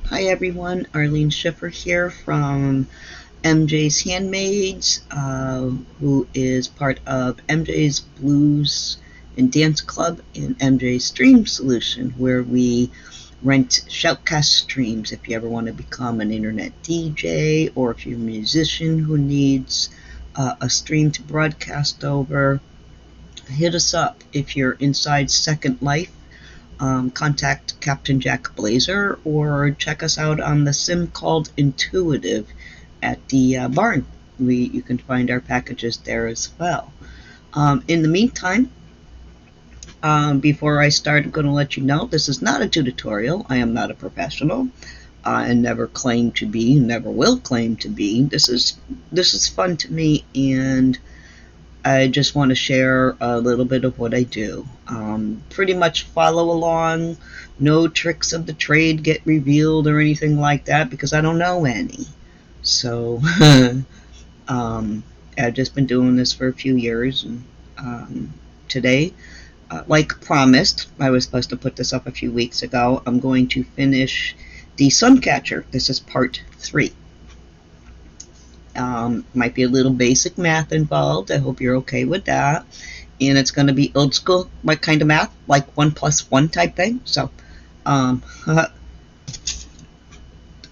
Hi everyone, Arlene Schiffer here from MJ's Handmaids, who is part of MJ's Blues and Dance Club and MJ's Stream Solution, where we rent shoutcast streams if you ever want to become an internet DJ, or if you're a musician who needs a stream to broadcast over. Hit us up. If you're inside Second Life, contact Captain Jack Blazer, or check us out on the sim called Intuitive at the barn. You can find our packages there as well. In the meantime, before I start, I'm going to let you know this is not a tutorial. I am not a professional. I never claim to be, never will claim to be. This is fun to me, and I just want to share a little bit of what I do. Pretty much follow along. No tricks of the trade get revealed or anything like that, because I don't know any. So I've just been doing this for a few years. And today, like promised, I was supposed to put this up a few weeks ago. I'm going to finish the SunCatcher. This is part 3. Might be a little basic math involved. I hope you're okay with that. And it's going to be old school, like kind of math, like 1 + 1 type thing. So I'm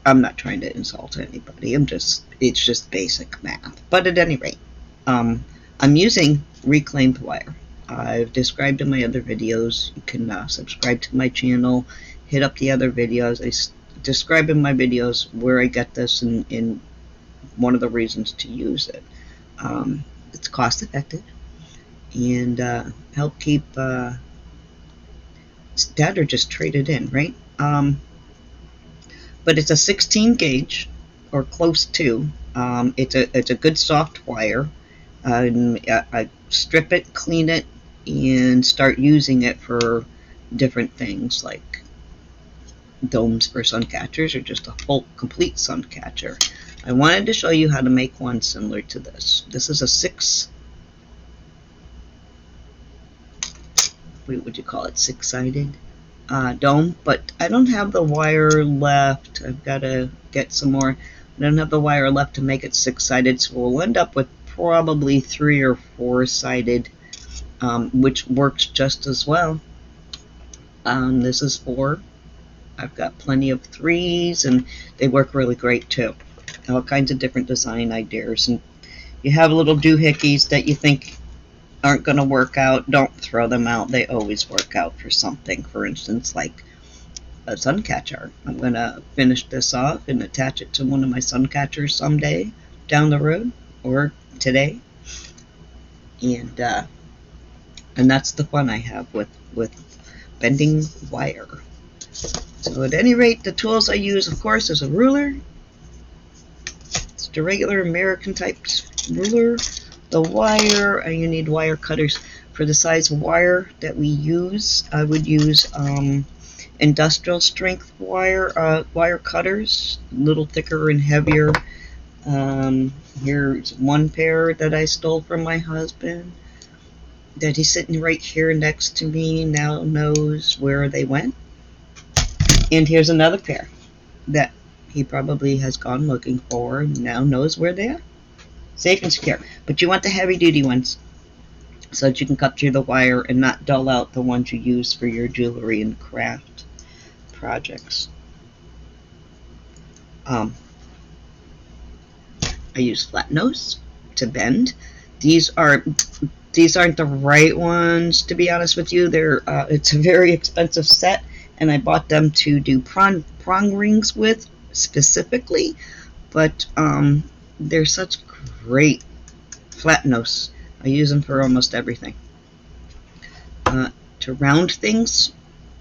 not trying to insult anybody. It's just basic math. But at any rate, I'm using reclaimed wire. I've described in my other videos. You can subscribe to my channel, hit up the other videos. I describe in my videos where I get this and one of the reasons to use it. It's cost effective and help keep that, or just trade it in, right? But it's a 16 gauge or close to. It's a good soft wire. I strip it, clean it, and start using it for different things like domes for sun catchers, or just a full complete sun catcher. I wanted to show you how to make one similar to this. This is a 6-sided dome, but I don't have the wire left. I've got to get some more. I don't have the wire left to make it 6-sided, so we'll end up with probably 3 or 4-sided, which works just as well. This is 4. I've got plenty of 3s, and they work really great too. All kinds of different design ideas, and you have little doohickeys that you think aren't going to work out. Don't throw them out. They always work out for something. For instance, like a sun catcher. I'm going to finish this off and attach it to one of my sun catchers someday down the road, or today. And that's the fun I have with bending wire. So at any rate, the tools I use, of course, is a ruler. It's the regular American type ruler. The wire, you need wire cutters. For the size wire that we use, I would use industrial strength wire cutters, a little thicker and heavier. Here's one pair that I stole from my husband, that he's sitting right here next to me, now knows where they went. And here's another pair that he probably has gone looking for and now knows where they are. Safe and secure. But you want the heavy duty ones so that you can cut through the wire and not dull out the ones you use for your jewelry and craft projects. I use flat nose to bend. These aren't the right ones, to be honest with you. It's a very expensive set, and I bought them to do prong rings with specifically, but they're such great flat nose. I use them for almost everything. To round things,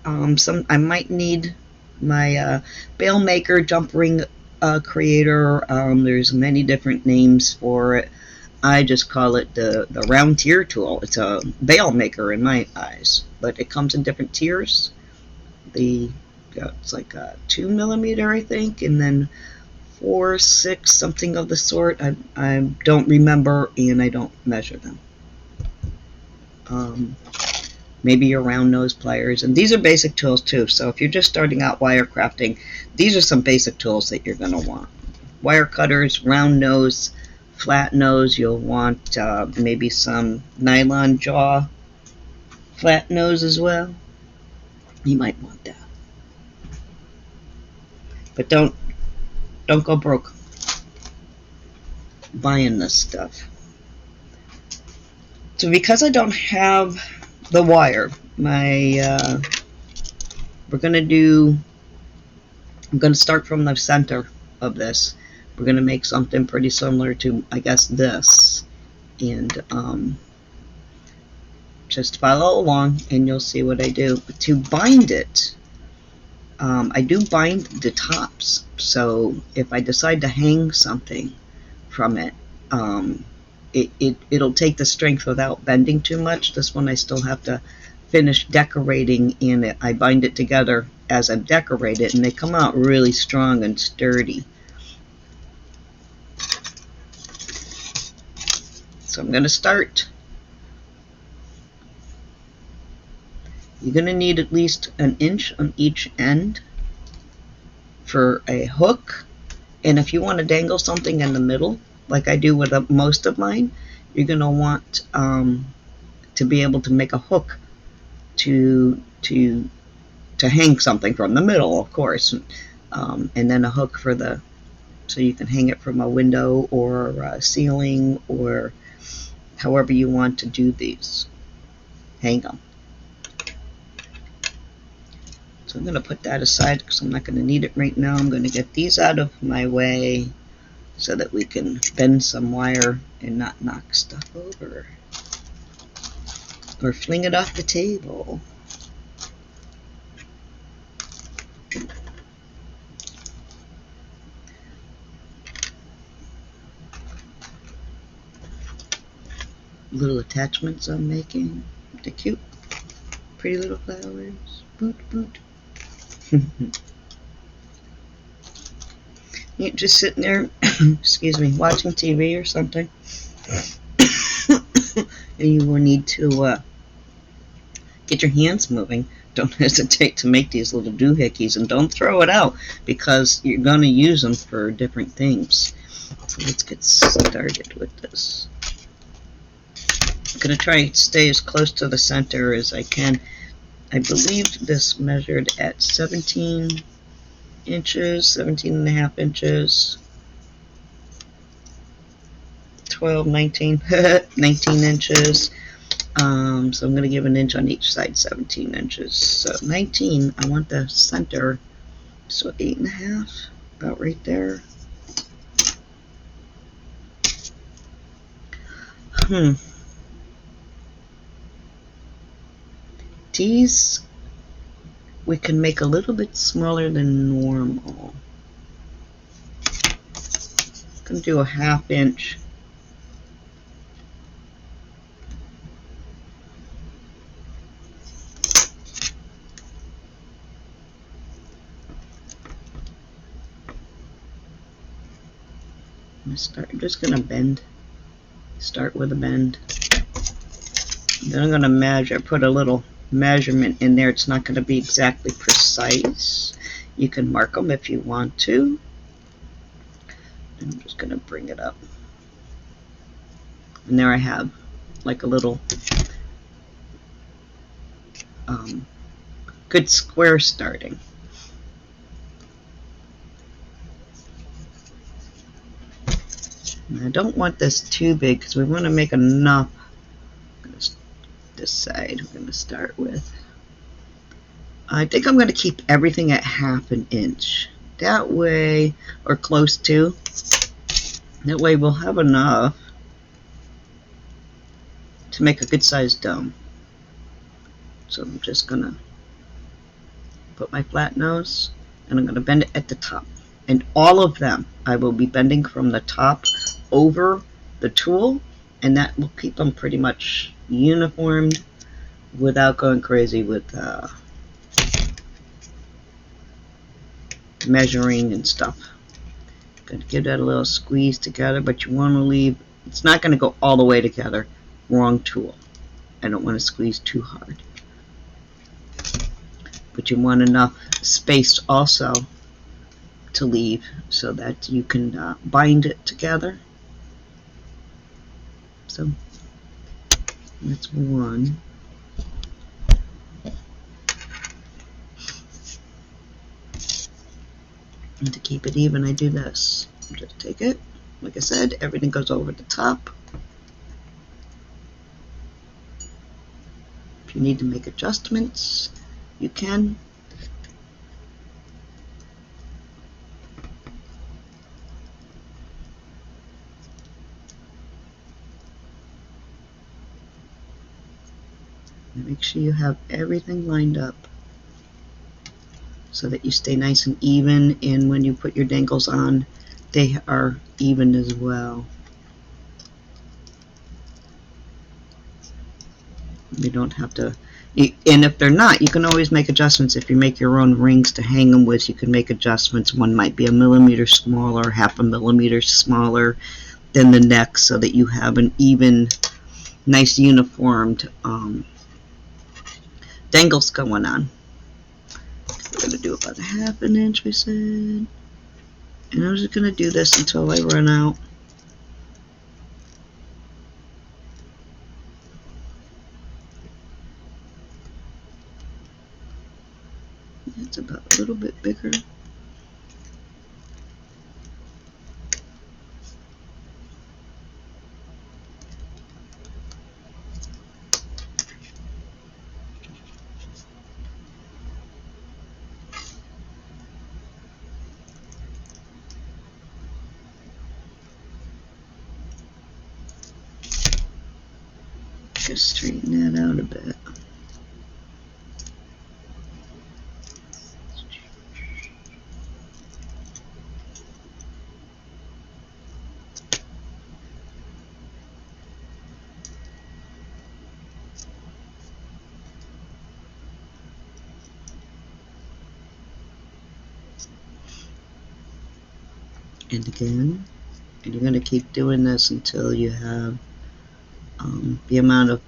I might need my bail maker, jump ring creator. There's many different names for it. I just call it the round tier tool. It's a bail maker in my eyes, but it comes in different tiers. It's like a 2 millimeter, I think, and then 4, 6, something of the sort. I don't remember, and I don't measure them. maybe your round nose pliers. And these are basic tools too, so if you're just starting out wire crafting, these are some basic tools that you're going to want. Wire cutters, round nose, flat nose. You'll want maybe some nylon jaw flat nose as well. You might want that, but don't go broke buying this stuff. So because I don't have the wire, I'm gonna start from the center of this. We're gonna make something pretty similar to, I guess, this, and just follow along and you'll see what I do. But to bind it, I do bind the tops, so if I decide to hang something from it, it'll take the strength without bending too much. This one I still have to finish decorating in it. I bind it together as I decorate it, and they come out really strong and sturdy. So I'm going to start. You're going to need at least an inch on each end for a hook, and if you want to dangle something in the middle, like I do with most of mine, you're going to want to be able to make a hook to hang something from the middle, of course, and then a hook for so you can hang it from a window or a ceiling, or however you want to do these. Hang them. So I'm going to put that aside because I'm not going to need it right now. I'm going to get these out of my way so that we can bend some wire and not knock stuff over or fling it off the table. Little attachments I'm making. They're cute. Pretty little flowers. Boot, boot. You're just sitting there, excuse me, watching TV or something, and you will need to get your hands moving. Don't hesitate to make these little doohickeys, and don't throw it out because you're going to use them for different things. So let's get started with this. I'm going to try to stay as close to the center as I can. I believe this measured at 17 inches, 17 and a half inches, 12, 19, 19 inches. So I'm going to give an inch on each side, 17 inches. So 19, I want the center, so 8 and a half, about right there. These we can make a little bit smaller than normal. I'm going to do a 1/2 inch. I'm just going to bend. Start with a bend. Then I'm going to measure, put a little measurement in there. It's not going to be exactly precise. You can mark them if you want to. I'm just going to bring it up. And there I have like a little good square starting. And I don't want this too big because we want to make enough. This side we're going to start with. I think I'm going to keep everything at 1/2 inch. That way, or close to. That way we'll have enough to make a good sized dome. So I'm just going to put my flat nose and I'm going to bend it at the top. And all of them I will be bending from the top over the tool, and that will keep them pretty much uniformed without going crazy with measuring and stuff. Going to give that a little squeeze together, but you want to leave, it's not going to go all the way together. Wrong tool. I don't want to squeeze too hard. but you want enough space also to leave so that you can bind it together. So that's one. And to keep it even, I do this. Just take it, like I said, everything goes over the top. If you need to make adjustments, you can. Make sure you have everything lined up so that you stay nice and even, and when you put your dangles on, they are even as well. You don't have to, and if they're not, you can always make adjustments. If you make your own rings to hang them with, you can make adjustments. One might be a millimeter smaller, half a millimeter smaller than the next, so that you have an even, nice uniformed dangles going on. We're going to do about a ½ inch, we said. And I'm just going to do this until I run out. It's about a little bit bigger. Just straighten that out a bit. And again, and you're going to keep doing this until you have the amount of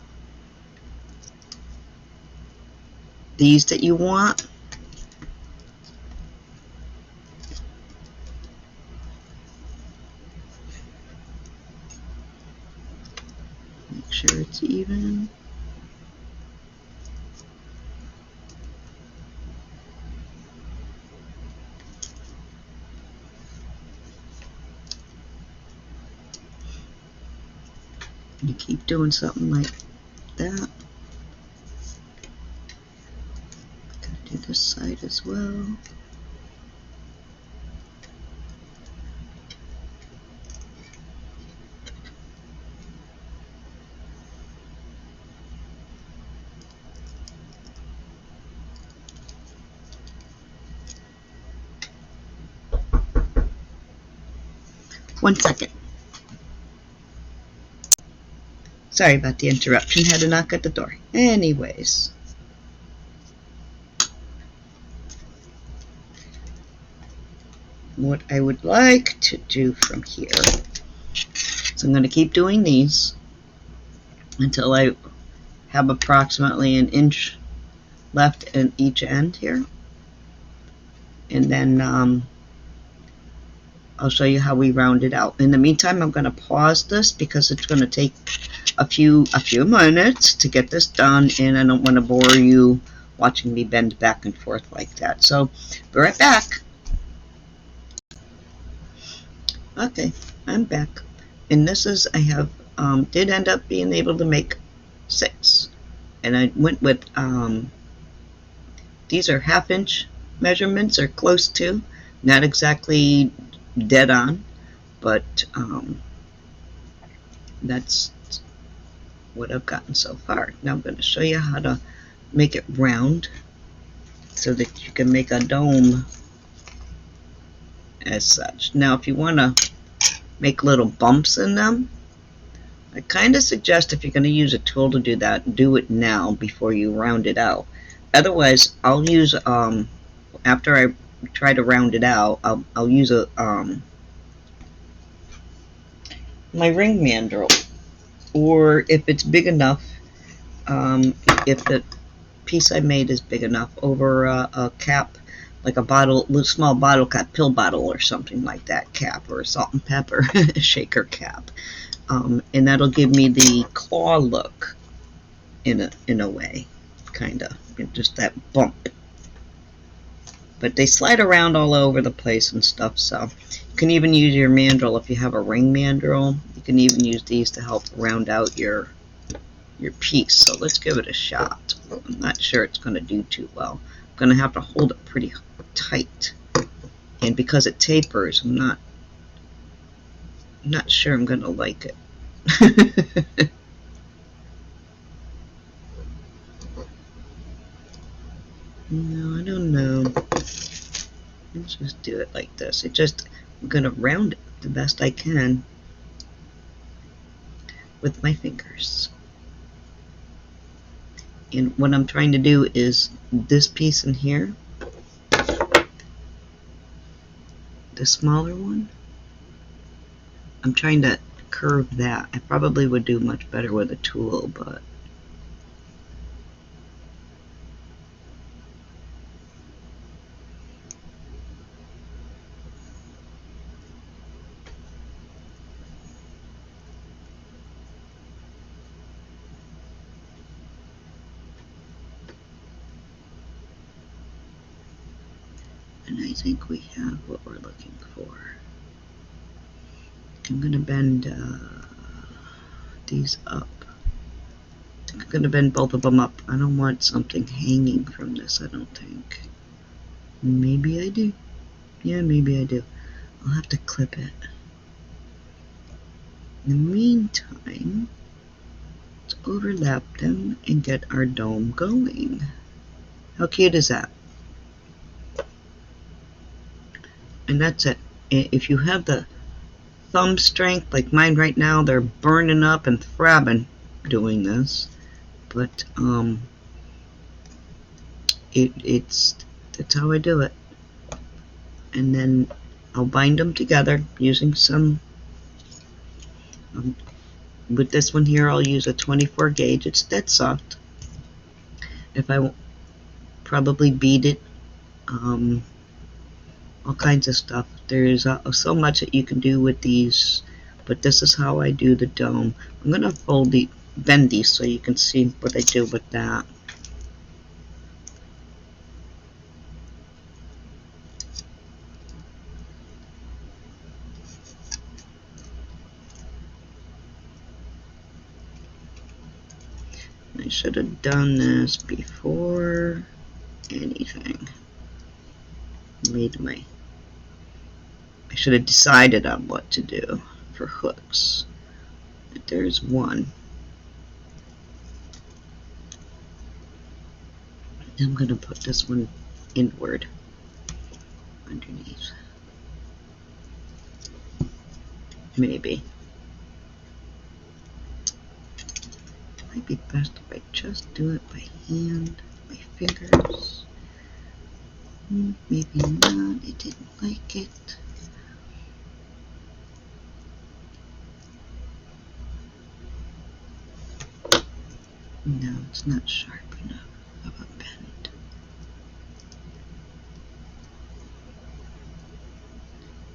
these that you want. Make sure it's even. You keep doing something like that. Gonna do this side as well. One second. Sorry about the interruption, had to knock at the door. Anyways. What I would like to do from here, so I'm going to keep doing these until I have approximately an inch left in each end here. And then I'll show you how we round it out. In the meantime, I'm going to pause this because it's going to take a few minutes to get this done, and I don't want to bore you watching me bend back and forth like that. So, be right back. Okay, I'm back. And this is, I have, did end up being able to make 6. And I went with, these are ½ inch measurements, or close to. Not exactly dead on, but that's what I've gotten so far. Now I'm going to show you how to make it round so that you can make a dome as such. Now if you want to make little bumps in them, I kind of suggest if you're going to use a tool to do that, do it now before you round it out. Otherwise, I'll use, after I try to round it out, I'll use a my ring mandrel, or if it's big enough, if the piece I made is big enough over a cap, like a bottle, small bottle cap, pill bottle or something like that cap, or a salt and pepper shaker cap, and that'll give me the claw look in a way, kind of, just that bump. But they slide around all over the place and stuff, so you can even use your mandrel if you have a ring mandrel. You can even use these to help round out your piece. So let's give it a shot. I'm not sure it's going to do too well. I'm going to have to hold it pretty tight, and because it tapers, I'm not sure I'm going to like it. No, I don't know. Let's just do it like this. I'm going to round it the best I can with my fingers. And what I'm trying to do is this piece in here, the smaller one, I'm trying to curve that. I probably would do much better with a tool, but and I think we have what we're looking for. I'm going to bend these up. I'm going to bend both of them up. I don't want something hanging from this, I don't think. Maybe I do. Yeah, maybe I do. I'll have to clip it. In the meantime, let's overlap them and get our dome going. How cute is that? And that's it. If you have the thumb strength like mine right now, they're burning up and throbbing doing this, but that's how I do it. And then I'll bind them together using some with this one here I'll use a 24 gauge. It's dead soft. If I probably bead it, all kinds of stuff. There's so much that you can do with these, but this is how I do the dome. I'm going to bend these so you can see what I do with that. I should have done this before anything. I should have decided on what to do for hooks. But there's one. I'm going to put this one inward underneath. Maybe. It might be best if I just do it by hand, my fingers. Maybe not. It didn't like it. No, it's not sharp enough of a bend.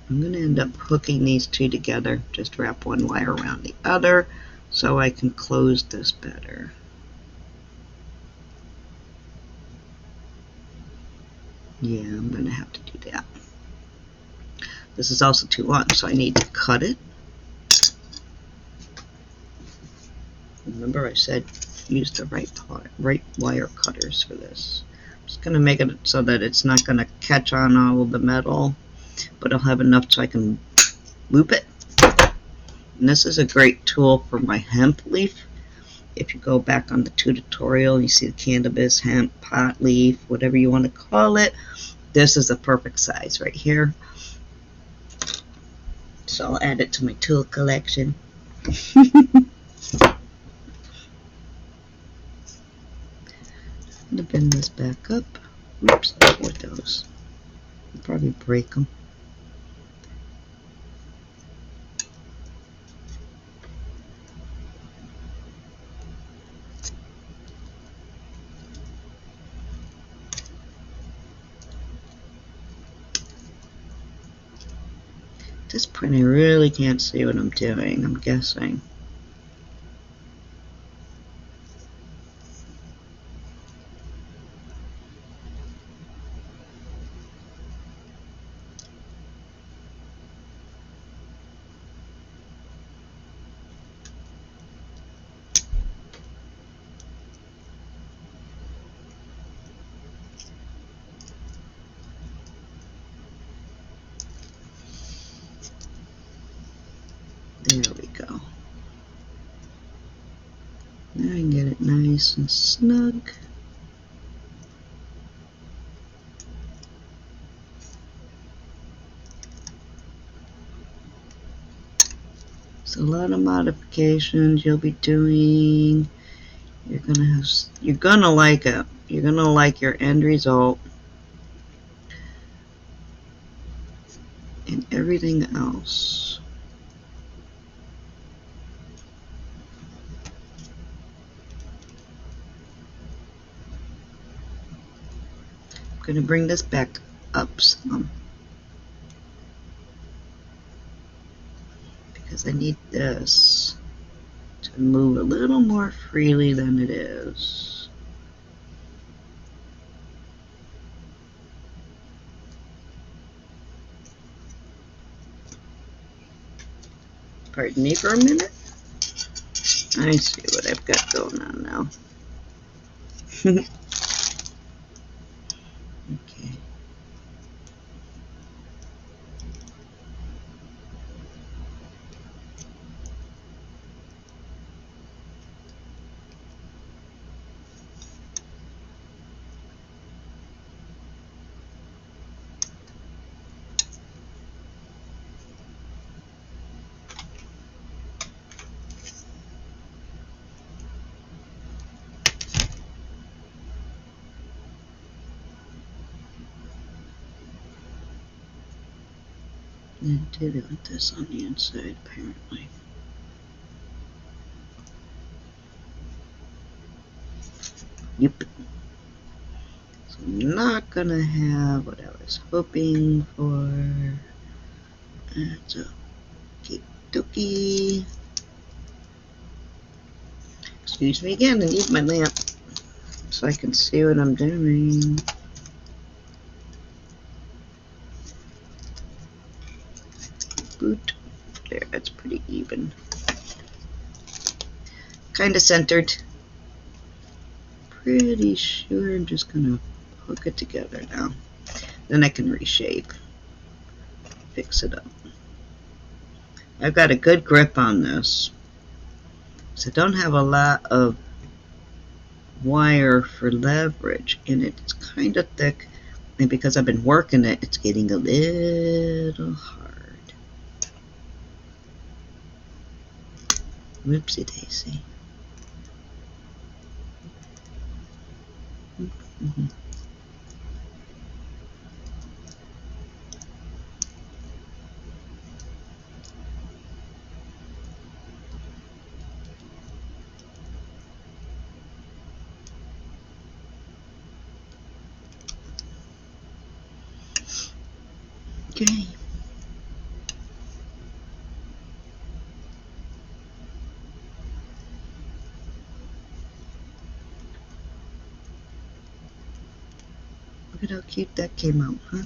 I'm going to end up hooking these two together. Just wrap one wire around the other so I can close this better. Yeah, I'm going to have to do that. This is also too long, so I need to cut it. Remember I said use the right wire cutters for this. I'm just going to make it so that it's not going to catch on all of the metal, but I'll have enough so I can loop it. And this is a great tool for my hemp leaf. If you go back on the tutorial, you see the cannabis, hemp, pot leaf, whatever you want to call it. This is the perfect size right here. So I'll add it to my tool collection. I'm going to bend this back up. Oops, with those. I'll probably break them. this point I really can't see what I'm doing, I'm guessing. There we go. Now I can get it nice and snug. It's a lot of modifications you'll be doing. You're gonna like it. You're gonna like your end result and everything else. I'm going to bring this back up some because I need this to move a little more freely than it is. Pardon me for a minute. I see what I've got going on now. Okay. I did want this on the inside, apparently. Yep. So I'm not gonna have what I was hoping for. That's okie dokie. Excuse me again, I need my lamp so I can see what I'm doing. Boot. There, that's pretty even. Kind of centered. Pretty sure I'm just gonna hook it together now. Then I can reshape. Fix it up. I've got a good grip on this. So I don't have a lot of wire for leverage in it. It's kind of thick. And because I've been working it, it's getting a little hard. Whoopsie daisy. Mm-hmm. Okay. Look at how cute that came out, huh?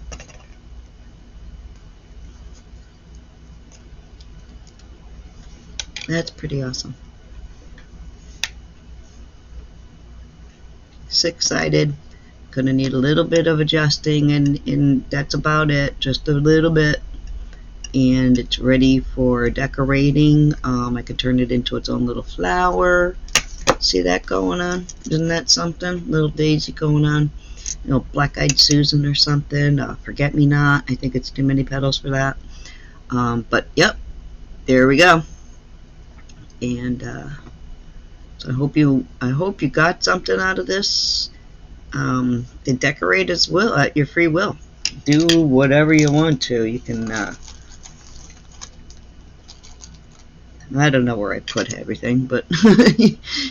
That's pretty awesome. 6-sided. Gonna need a little bit of adjusting, and that's about it, just a little bit. And it's ready for decorating. I could turn it into its own little flower. See that going on? Isn't that something? Little daisy going on. You know, black-eyed Susan or something. Forget-me-not. I think it's too many petals for that. But yep, there we go. And so I hope you got something out of this. And decorate as well at your free will. Do whatever you want to. You can. I don't know where I put everything, but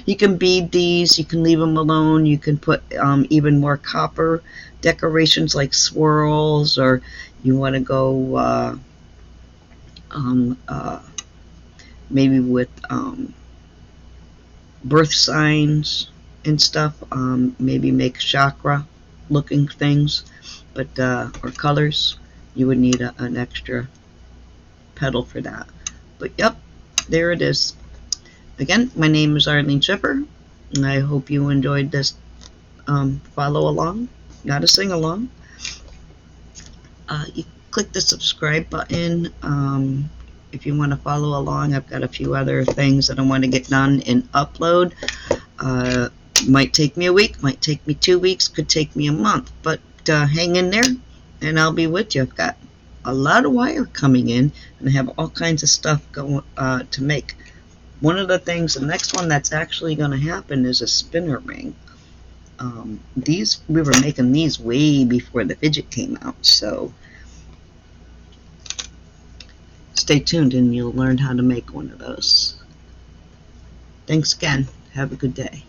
you can bead these, you can leave them alone, you can put even more copper decorations like swirls, or you want to go maybe with birth signs and stuff, maybe make chakra looking things, but or colors. You would need an extra pedal for that. But yep, there it is. Again, my name is Arlene Shipper, and I hope you enjoyed this follow along, not a sing along. You click the subscribe button if you want to follow along. I've got a few other things that I want to get done and upload. Might take me a week, might take me 2 weeks, could take me a month, but hang in there and I'll be with you. I've got a lot of wire coming in and I have all kinds of stuff going to make. One of the things, the next one that's actually going to happen is a spinner ring. We were making these way before the fidget came out, so stay tuned and you'll learn how to make one of those. Thanks again. Have a good day.